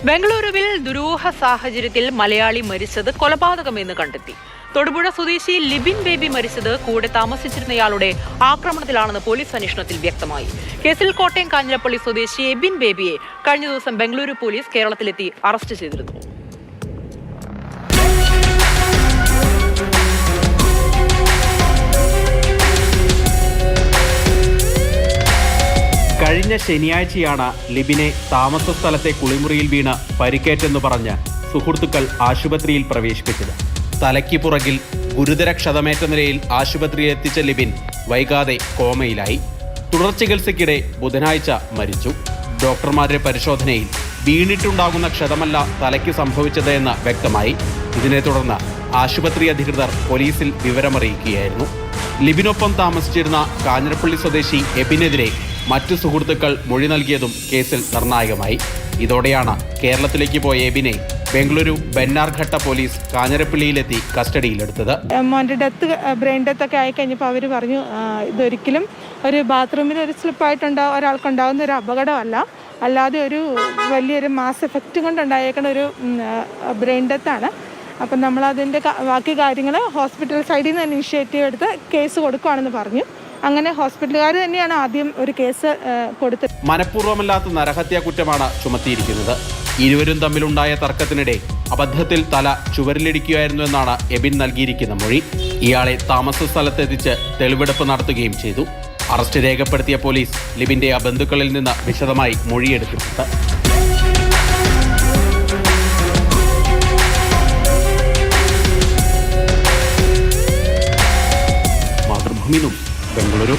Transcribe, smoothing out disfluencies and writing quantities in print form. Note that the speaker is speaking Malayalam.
ബംഗളൂരുവിൽ ദുരൂഹ സാഹചര്യത്തിൽ മലയാളി മരിച്ചത് കൊലപാതകമെന്ന് കണ്ടെത്തി. തൊടുപുഴ സ്വദേശി ലിബിൻ ബേബി മരിച്ചത് കൂടെ താമസിച്ചിരുന്നയാളുടെ ആക്രമണത്തിലാണെന്ന് പോലീസ് അന്വേഷണത്തിൽ വ്യക്തമായി. കേസിൽ കോട്ടയം കാഞ്ഞിരപ്പള്ളി സ്വദേശി എബിൻ ബേബിയെ കഴിഞ്ഞ ദിവസം ബംഗളൂരു പോലീസ് കേരളത്തിലെത്തി അറസ്റ്റ് ചെയ്തിരുന്നു. കഴിഞ്ഞ ശനിയാഴ്ചയാണ് ലിബിനെ താമസ സ്ഥലത്തെ കുളിമുറിയിൽ വീണ് പരിക്കേറ്റെന്ന് പറഞ്ഞ് സുഹൃത്തുക്കൾ ആശുപത്രിയിൽ പ്രവേശിപ്പിച്ചത്. തലയ്ക്ക് പുറകിൽ ഗുരുതര ക്ഷതമേറ്റ നിലയിൽ ആശുപത്രിയിൽ എത്തിച്ച ലിബിൻ വൈകാതെ കോമയിലായി. തുടർ ചികിത്സയ്ക്കിടെ ബുധനാഴ്ച മരിച്ചു. ഡോക്ടർമാരുടെ പരിശോധനയിൽ വീണിട്ടുണ്ടാകുന്ന ക്ഷതമല്ല തലയ്ക്ക് സംഭവിച്ചത് എന്ന് വ്യക്തമായി. ഇതിനെ തുടർന്ന് ആശുപത്രി അധികൃതർ പോലീസിൽ വിവരമറിയിക്കുകയായിരുന്നു. ലിബിനൊപ്പം താമസിച്ചിരുന്ന കാഞ്ഞിരപ്പള്ളി സ്വദേശി എബിനെതിരെ മറ്റു സുഹൃത്തുക്കൾ മൊഴി നൽകിയതും കേസിൽ നിർണായകമായി. ഇതോടെയാണ് കേരളത്തിലേക്ക് പോയ എബിനെ ബംഗളൂരു ബെന്നാർഘട്ട പോലീസ് കാഞ്ഞിരപ്പള്ളിയിലെത്തി കസ്റ്റഡിയിലെടുത്തത്. മോൻ്റെ ബ്രെയിൻ ഡെത്ത് ഒക്കെ ആയിക്കഴിഞ്ഞപ്പോൾ അവർ പറഞ്ഞു ഇതൊരിക്കലും ഒരു ബാത്റൂമിൽ ഒരു സ്ലിപ്പായിട്ടുണ്ടാ ഒരാൾക്കുണ്ടാകുന്ന ഒരു അപകടമല്ല, അല്ലാതെ ഒരു വലിയൊരു മാസ് എഫക്റ്റ് കൊണ്ടുണ്ടായേക്കുന്ന ഒരു ബ്രെയിൻ ഡെത്താണ്. അപ്പം നമ്മളതിൻ്റെ ബാക്കി കാര്യങ്ങൾ ഹോസ്പിറ്റൽ സൈഡിൽ നിന്ന് ഇനിഷ്യേറ്റീവ് എടുത്ത് കേസ് കൊടുക്കുകയാണെന്ന് പറഞ്ഞു. അങ്ങനെ ഹോസ്പിറ്റലുകാർ തന്നെയാണ് ആദ്യം ഒരു കേസ് കൊടുത്തത്. മനഃപൂർവ്വമല്ലാത്ത നരഹത്യാ കുറ്റമാണ് ചുമത്തിയിരിക്കുന്നത്. ഇരുവരും തമ്മിലുണ്ടായ തർക്കത്തിനിടെ അബദ്ധത്തിൽ തല ചുവരിലിടിക്കുകയായിരുന്നു എന്നാണ് എബിൻ നൽകിയിരിക്കുന്ന മൊഴി. ഇയാളെ താമസ സ്ഥലത്തെത്തിച്ച് തെളിവെടുപ്പ് നടത്തുകയും ചെയ്തു. അറസ്റ്റ് രേഖപ്പെടുത്തിയ പോലീസ് ലിബിന്റെ ബന്ധുക്കളിൽ നിന്ന് വിശദമായി മൊഴിയെടുത്തിട്ടുണ്ട്. മാതൃഭൂമി ന്യൂസ്, ബംഗളൂരു.